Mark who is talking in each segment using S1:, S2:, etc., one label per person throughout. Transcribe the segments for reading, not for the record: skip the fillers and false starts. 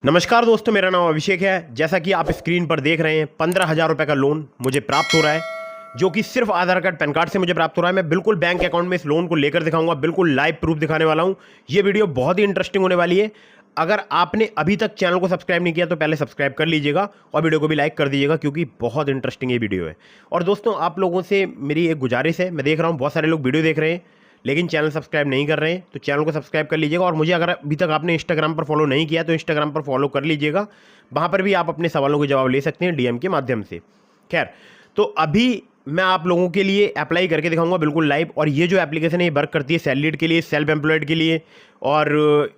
S1: नमस्कार दोस्तों, मेरा नाम अभिषेक है। जैसा कि आप स्क्रीन पर देख रहे हैं, 15,000 रुपये का लोन मुझे प्राप्त हो रहा है, जो कि सिर्फ आधार कार्ड पैन कार्ड से मुझे प्राप्त हो रहा है। मैं बिल्कुल बैंक अकाउंट में इस लोन को लेकर दिखाऊंगा, बिल्कुल लाइव प्रूफ दिखाने वाला हूं। ये वीडियो बहुत ही इंटरेस्टिंग होने वाली है। अगर आपने अभी तक चैनल को सब्सक्राइब नहीं किया तो पहले सब्सक्राइब कर लीजिएगा और वीडियो को भी लाइक कर दीजिएगा, क्योंकि बहुत इंटरेस्टिंग ये वीडियो है। और दोस्तों, आप लोगों से मेरी एक गुजारिश है, मैं देख रहा हूँ बहुत सारे लोग वीडियो देख रहे हैं लेकिन चैनल सब्सक्राइब नहीं कर रहे हैं, तो चैनल को सब्सक्राइब कर लीजिएगा। और मुझे अगर अभी तक आपने इंस्टाग्राम पर फॉलो नहीं किया तो इंस्टाग्राम पर फॉलो कर लीजिएगा। वहाँ पर भी आप अपने सवालों के जवाब ले सकते हैं डीएम के माध्यम से। खैर, तो अभी मैं आप लोगों के लिए अप्लाई करके दिखाऊंगा बिल्कुल लाइव। और ये जो एप्लीकेशन है ये वर्क करती है सैलरीड के लिए, सेल्फ एम्प्लॉयड के लिए। और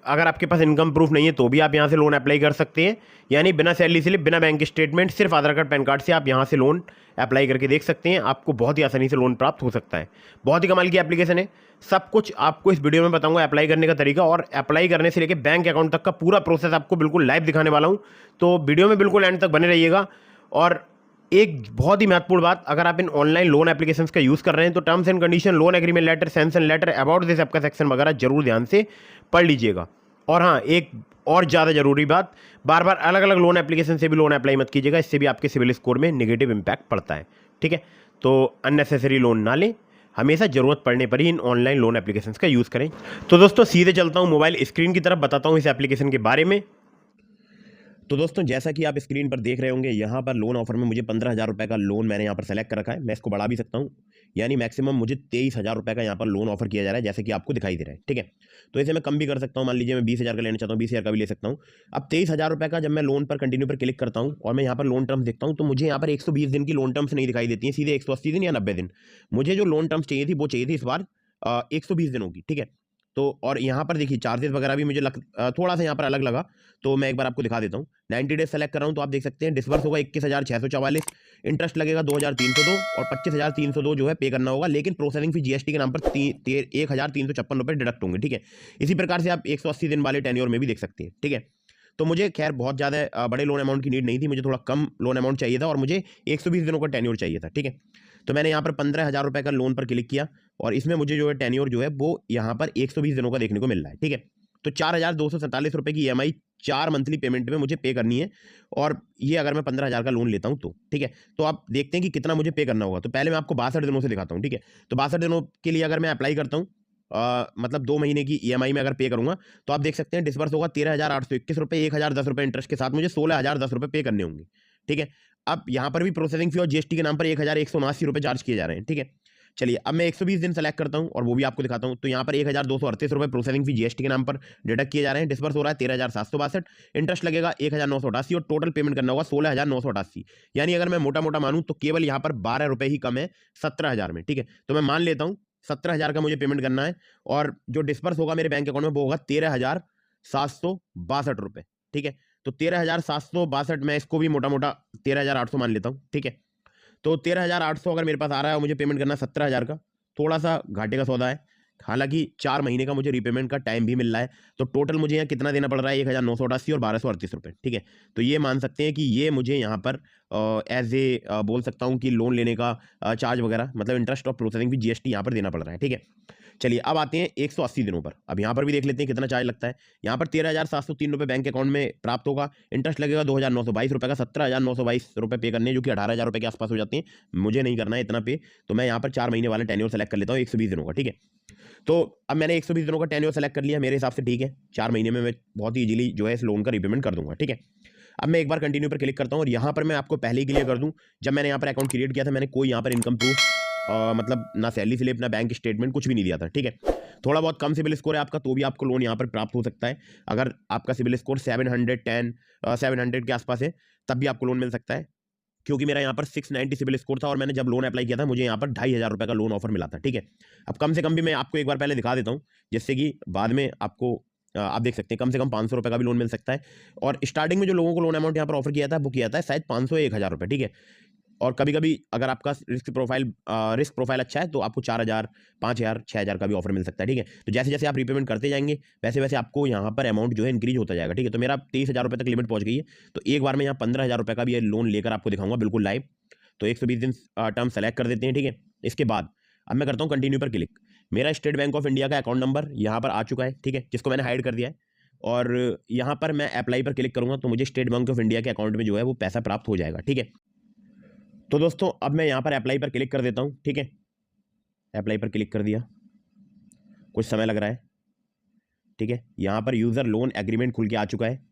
S1: अगर आपके पास इनकम प्रूफ नहीं है तो भी आप यहाँ से लोन अप्लाई कर सकते हैं, यानी बिना सैलरी स्लिप, बिना बैंक स्टेटमेंट, सिर्फ आधार कार्ड पैन कार्ड से आप यहाँ से लोन अप्लाई करके देख सकते हैं। आपको बहुत ही आसानी से लोन प्राप्त हो सकता है। बहुत ही कमाल की एप्लीकेशन है। सब कुछ आपको इस वीडियो में बताऊंगा, अप्लाई करने का तरीका और अप्लाई करने से लेकर बैंक अकाउंट तक का पूरा प्रोसेस आपको बिल्कुल लाइव दिखाने वाला हूं। तो वीडियो में बिल्कुल एंड तक बने रहिएगा। और एक बहुत ही महत्वपूर्ण बात, अगर आप इन ऑनलाइन लोन एप्लीकेशंस का यूज़ कर रहे हैं तो terms and condition, loan agreement letter, sanction letter, about this आपका सेक्शन वगैरह जरूर ध्यान से पढ़ लीजिएगा। और हाँ, एक और ज़्यादा जरूरी बात, बार बार अलग अलग लोन एप्लीकेशन से भी लोन अप्लाई मत कीजिएगा, इससे भी आपके सिविल स्कोर में नेगेटिव इंपैक्ट पड़ता है। ठीक है, तो अननेसेसरी लोन ना लें, हमेशा ज़रूरत पड़ने पर ही इन ऑनलाइन लोन एप्लीकेशंस का यूज़ करें। तो दोस्तों, सीधे चलता हूँ मोबाइल स्क्रीन की तरफ, बताता हूँ इस एप्लीकेशन के बारे में। तो दोस्तों, जैसा कि आप स्क्रीन पर देख रहे होंगे, यहाँ पर लोन ऑफर में मुझे 15,000 रुपये का लोन मैंने यहाँ पर सेलेक्ट कर रखा है। मैं इसको बढ़ा भी सकता हूँ, यानी मैक्सिमम मुझे 23,000 रुपये का यहाँ पर लोन ऑफर किया जा रहा है, जैसे कि आपको दिखाई दे रहा है। ठीक है, तो इसे मैं कम भी कर सकता हूँ। मान लीजिए मैं 20,000 का लेना चाहता हूँ, 20,000 का भी ले सकता हूँ। अब 23,000 रुपये का जब मैं लोन पर कंटिन्यू पर क्लिक करता हूँ और मैं यहाँ पर लोन टर्म्स देखता हूँ, तो मुझे यहाँ पर 120 दिन की लोन टर्म्स नहीं दिखाई देती हैं, सीधे 180 दिन या 90 दिन। मुझे जो लोन टर्म्स चाहिए थी वो चाहिए थी इस बार 120 दिनों की। ठीक है, तो और यहाँ पर देखिए चार्जेस वगैरह भी मुझे थोड़ा सा यहाँ पर अलग लगा, तो मैं एक बार आपको दिखा देता हूँ। 90 डेज सेलेक्ट कर रहा हूँ, तो आप देख सकते हैं डिस्बर्स होगा 21,644, इंटरेस्ट लगेगा 2,302 और 25,302 जो है पे करना होगा। लेकिन प्रोसेसिंग फी जीएसटी के नाम पर 1,356 रुपये डिडक्ट होंगे। ठीक है, इसी प्रकार से आप 180 दिन वाले टेन्योर में भी देख सकते हैं। ठीक है, तो मुझे खैर बहुत ज़्यादा बड़े लोन अमाउंट की नीड नहीं थी, मुझे थोड़ा कम लोन अमाउंट चाहिए था और मुझे 120 दिनों का टेन्योर चाहिए था। ठीक है, तो मैंने यहाँ पर 15,000 रुपये का लोन पर क्लिक किया और इसमें मुझे जो है टेन्योर जो है वो यहाँ पर 120 दिनों का देखने को मिल रहा है। ठीक है, तो 4,247 रुपये की ईएमआई 4 मंथली पेमेंट में मुझे पे करनी है। और ये अगर मैं 15,000 का लोन लेता हूँ तो ठीक है, तो आप देखते हैं कि कितना मुझे पे करना होगा। तो पहले मैं आपको 62 दिनों से दिखाता हूँ। ठीक है, तो 62 दिनों के लिए अगर मैं अप्लाई करता हूँ, मतलब 2 महीने की ईएमआई में अगर पे करूंगा, तो आप देख सकते हैं डिस्बर्स होगा 13,821 रुपये, 1,010 रुपये इंटरेस्ट के साथ मुझे 16,010 रुपये पे करने होंगे। ठीक है, अब यहाँ पर भी प्रोसेसिंग फी और जीएसटी के नाम पर 1,179 रुपये चार्ज किए जा रहे हैं। ठीक है, चलिए अब मैं 120 दिन सेलेक्ट करता हूँ और वो भी आपको दिखाता हूँ। तो यहाँ पर 1,238 रुपये प्रोसेसिंग फी जीएसटी के नाम पर डिडक्ट किए जा रहे हैं। डिस्बर्स हो रहा है 13,762, इंटरेस्ट लगेगा 1,988 और टोटल पेमेंट करना होगा 16,988। यानी अगर मैं मोटा मोटा मानूँ तो केवल यहाँ पर 12 रुपये ही कम है 17,000 में। ठीक है, तो मैं मान लेता हूँ 17,000 का मुझे पेमेंट करना है और जो डिस्बर्स होगा मेरे बैंक अकाउंट में वो होगा 13,762 रुपये। ठीक है, तो 13,762, मैं इसको भी मोटा मोटा 13,800 मान लेता हूँ। ठीक है, तो 13,800 अगर मेरे पास आ रहा है और मुझे पेमेंट करना 17,000 का, थोड़ा सा घाटे का सौदा है। हालांकि 4 महीने का मुझे रीपेमेंट का टाइम भी मिल रहा है, तो टोटल मुझे यहाँ कितना देना पड़ रहा है 1,988 और 1,238 रुपये। ठीक है, तो ये मान सकते हैं कि ये मुझे यहाँ पर एज ए बोल सकता हूँ कि लोन लेने का चार्ज वगैरह, मतलब इंटरेस्ट और प्रोसेसिंग भी जीएसटी यहाँ पर देना पड़ रहा है। ठीक है, चलिए अब आते हैं 180 दिनों पर। अब यहाँ पर भी देख लेते हैं कितना चार्ज लगता है। यहाँ पर 13,703 रुपये बैंक अकाउंट में प्राप्त होगा, इंटरेस्ट लगेगा 2,922 रुपये का, 17,922 रुपये पे करने, जो कि 18,000 रुपये के आसपास हो जाते हैं। मुझे नहीं करना है इतना पे, तो मैं यहाँ पर 4 महीने वाला टेन्योर सेलेक्ट कर लेता हूँ 120 दिनों का। ठीक है, तो अब मैंने 120 दिनों का टेन्योर सेलेक्ट कर लिया, मेरे हिसाब से ठीक है। 4 महीने में मैं बहुत ही इजीली जो है इस लोन का रीपेमेंट कर दूंगा। ठीक है, अब मैं एक बार कंटिन्यू पर क्लिक करता हूँ और यहाँ पर मैं आपको पहले ही क्लियर कर दूँ, जब मैंने यहाँ पर अकाउंट क्रिएट किया था मैंने कोई यहाँ पर इनकम प्रूफ, मतलब ना सैलरी स्लिप ना बैंक स्टेटमेंट कुछ भी नहीं दिया था। ठीक है, थोड़ा बहुत कम सिविल स्कोर है आपका तो भी आपको लोन यहाँ पर प्राप्त हो सकता है। अगर आपका सिविल स्कोर 700 के आसपास है तब भी आपको लोन मिल सकता है, क्योंकि मेरा यहाँ पर 690 सिविल स्कोर था और मैंने जब लोन अप्लाई किया था मुझे यहाँ पर 2,500 रुपये का लोन ऑफर मिला था। ठीक है, अब कम से कम भी मैं आपको एक बार पहले दिखा देता हूँ, जिससे कि बाद में आपको आप देख सकते हैं कम से कम 500 रुपये का भी लोन मिल सकता है। और स्टार्टिंग में जो लोगों को लोन अमाउंट यहाँ पर ऑफर किया था वो किया था शायद 500 या 1,000 रुपये। ठीक है, और कभी कभी अगर आपका रिस्क प्रोफाइल अच्छा है तो आपको 4,000, 5,000, 6,000 का भी ऑफर मिल सकता है। ठीक है, तो जैसे जैसे आप रीपेमेंट करते जाएंगे वैसे वैसे आपको यहाँ पर अमाउंट जो है इंक्रीज होता जाएगा। ठीक है, तो मेरा 23,000 रुपये तक लिमिट पहुंच गई है, तो एक बार मैं यहाँ 15,000 रुपये का भी ये लोन लेकर आपको दिखाऊंगा बिल्कुल लाइव। तो 120 दिन टर्म सेलेक्ट कर देते हैं। ठीक है, इसके बाद अब मैं करता हूँ कंटिन्यू पर क्लिक। मेरा स्टेट बैंक ऑफ इंडिया का अकाउंट नंबर यहाँ पर आ चुका है। ठीक है, जिसको मैंने हाइड कर दिया है। और यहाँ पर मैं अप्लाई पर क्लिक करूँगा तो मुझे स्टेट बैंक ऑफ इंडिया के अकाउंट में जो है वो पैसा प्राप्त हो जाएगा। ठीक है, तो दोस्तों अब मैं यहाँ पर अप्लाई पर क्लिक कर देता हूँ। ठीक है, अप्लाई पर क्लिक कर दिया, कुछ समय लग रहा है। ठीक है, यहाँ पर यूज़र लोन एग्रीमेंट खुल के आ चुका है।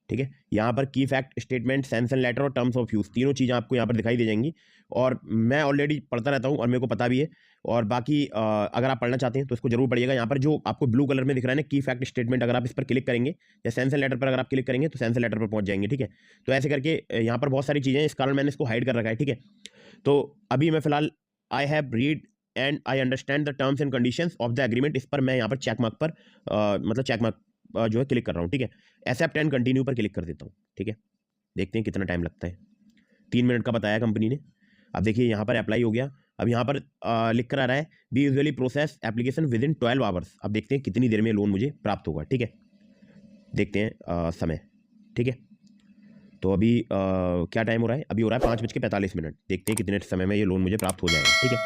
S1: ठीक है, यहाँ पर की फैक्ट स्टेटमेंट, सैंक्शन लेटर और टर्म्स ऑफ यूज़ तीनों चीज़ें आपको यहाँ पर दिखाई दे जाएंगी और मैं ऑलरेडी पढ़ता रहता हूँ और मेरे को पता भी है। और बाकी अगर आप पढ़ना चाहते हैं तो इसको जरूर पढ़िएगा। यहाँ पर जो आपको ब्लू कलर में दिख रहा है ना की फैक्ट स्टेटमेंट, अगर आप इस पर क्लिक करेंगे या सैंक्शन लेटर पर अगर आप क्लिक करेंगे तो सैंक्शन लेटर पर पहुँच जाएंगे। ठीक है, तो ऐसे करके यहाँ पर बहुत सारी चीज़ें हैं, इस कारण मैंने इसको हाइड कर रखा है। ठीक है, तो अभी मैं फिलहाल I have read and I understand the terms and conditions of the agreement, इस पर मैं यहाँ पर चेक मार्क पर मतलब चेक मार्क जो है क्लिक कर रहा हूँ। ठीक है, एक्सेप्ट एंड कंटिन्यू पर क्लिक कर देता हूँ। ठीक है, देखते हैं कितना टाइम लगता है। 3 मिनट का बताया कंपनी ने। अब देखिए यहाँ पर अप्लाई हो गया। अब यहाँ पर लिख कर आ रहा है B usually process application with in 12 hours. अब देखते हैं कितनी देर में लोन मुझे प्राप्त होगा। ठीक है, देखते हैं समय। ठीक है, तो अभी क्या टाइम हो रहा है? अभी हो रहा है 5:45। देखते हैं कितने समय में ये लोन मुझे प्राप्त हो जाएगा। ठीक है,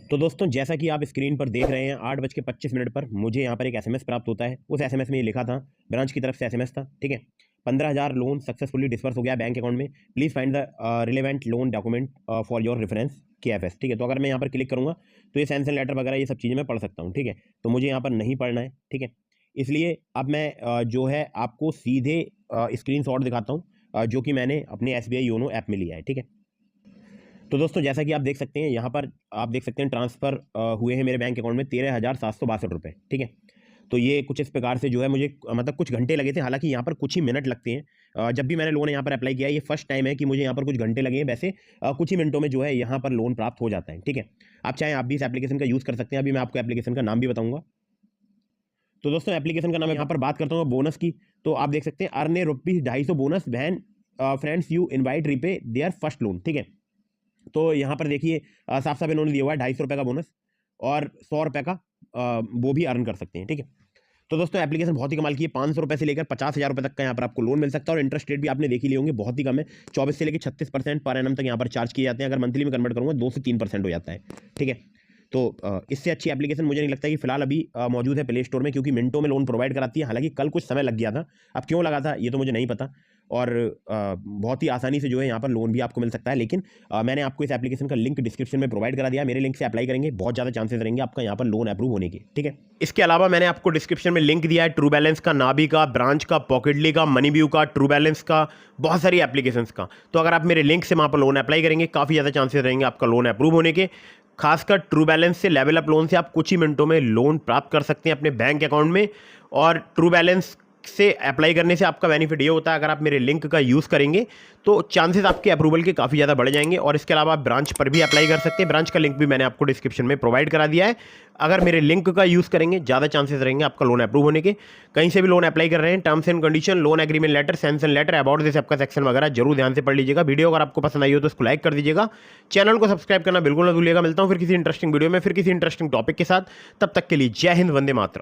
S1: तो दोस्तों जैसा कि आप स्क्रीन पर देख रहे हैं 8:25 पर मुझे यहाँ पर एक एसएमएस प्राप्त होता है। उस एसएमएस में ये लिखा था, ब्रांच की तरफ से एसएमएस था। ठीक है, 15,000 लोन सक्सेसफुली डिस्पर्स हो गया बैंक अकाउंट में, please find the relevant loan document for your reference KFS। ठीक है, तो अगर मैं यहाँ पर क्लिक करूँगा तो ये सैंक्शन लेटर वगैरह ये सब चीज़ें मैं पढ़ सकता हूँ। ठीक है, तो मुझे यहाँ पर नहीं पढ़ना है। ठीक है, इसलिए अब मैं जो है आपको सीधे स्क्रीनशॉट दिखाता हूँ जो कि मैंने अपने SBI योनो ऐप में लिया है। ठीक है, तो दोस्तों जैसा कि आप देख सकते हैं यहाँ पर आप देख सकते हैं ट्रांसफ़र हुए हैं मेरे बैंक अकाउंट में 13,762 रुपये। ठीक है, तो ये कुछ इस प्रकार से जो है मुझे मतलब कुछ घंटे लगे थे, हालांकि यहाँ पर कुछ ही मिनट लगते हैं। जब भी मैंने लोन यहाँ पर अप्लाई किया, ये फर्स्ट टाइम है कि मुझे यहाँ पर कुछ घंटे लगे हैं। वैसे कुछ ही मिनटों में जो है यहाँ पर लोन प्राप्त हो जाता है। ठीक है, आप चाहें आप भी इस एप्लीकेशन का यूज़ कर सकते हैं। अभी मैं आपको एप्लीकेशन का नाम भी बताऊँगा। तो दोस्तों एप्लीकेशन का नाम यहाँ पर बात करता हूँ बोनस की, तो आप देख सकते हैं earn a ₹250 bonus when friends you invite repay their first loan. ठीक है, तो यहाँ पर देखिए साफ साफ इन्होंने दिया हुआ है ₹250 का बोनस और ₹100 का वो भी अर्न कर सकते हैं। ठीक है, तो दोस्तों एप्लीकेशन बहुत ही कमाल की है। 500 रुपये से लेकर 50,000 रुपये तक का यहाँ पर आपको लोन मिल सकता है और इंटरेस्ट रेट भी आपने देख ही लिए होंगे, बहुत ही कम है। 24 से लेकर 36% पर एनम तक यहाँ पर चार्ज किए जाते हैं। अगर मंथली में कन्वर्ट करूँगा 2 से 3% हो जाता है। ठीक है, तो इससे अच्छी एप्लीकेशन मुझे नहीं लगता कि फिलहाल अभी मौजूद है प्ले स्टोर में, क्योंकि मिनटों में लोन प्रोवाइड कराती है। हालांकि कल कुछ समय लग गया था, अब क्यों लगा था ये तो मुझे नहीं पता। और बहुत ही आसानी से जो है यहाँ पर लोन भी आपको मिल सकता है। लेकिन मैंने आपको इस एप्लीकेशन का लिंक डिस्क्रिप्शन में प्रोवाइड करा दिया। मेरे लिंक से अप्लाई करेंगे, बहुत ज़्यादा चांसेस रहेंगे आपका यहाँ पर लोन अप्रूव होने के। ठीक है, इसके अलावा मैंने आपको डिस्क्रिप्शन में लिंक दिया है ट्रू बैलेंस का, नाबी का, ब्रांच का, पॉकेटली का, मनीव्यू का, ट्रू बैलेंस का, बहुत सारी एप्लीकेशंस का। तो अगर आप मेरे लिंक से वहाँ पर लोन अप्लाई करेंगे, काफ़ी ज़्यादा चांसेस रहेंगे आपका लोन अप्रूव होने के। खासकर ट्रू बैलेंस से, लेवल अप लोन से आप कुछ ही मिनटों में लोन प्राप्त कर सकते हैं अपने बैंक अकाउंट में। और ट्रू बैलेंस से अप्लाई करने से आपका बेनिफिट ये होता है, अगर आप मेरे लिंक का यूज़ करेंगे तो चांसेस आपके अप्रूवल के काफ़ी ज़्यादा बढ़ जाएंगे। और इसके अलावा आप ब्रांच पर भी अप्लाई कर सकते हैं, ब्रांच का लिंक भी मैंने आपको डिस्क्रिप्शन में प्रोवाइड करा दिया है। अगर मेरे लिंक का यूज़ करेंगे ज़्यादा चांसेस रहेंगे आपका लोन अप्रूव होने के। कहीं से भी लोन अप्लाई कर रहे हैं, terms and condition, loan agreement letter, sanction letter, about this आपका सेक्शन वगैरह जरूर ध्यान से पढ़ लीजिएगा। वीडियो अगर आपको पसंद आई हो तो उसको लाइक कर दीजिएगा, चैनल को सब्सक्राइब करना बिल्कुल ना भूलिएगा। मिलता हूँ फिर किसी इंटरेस्टिंग वीडियो में, फिर किसी इंटरेस्टिंग टॉपिक के साथ। तब तक के लिए जय हिंद, वंदे मातरम।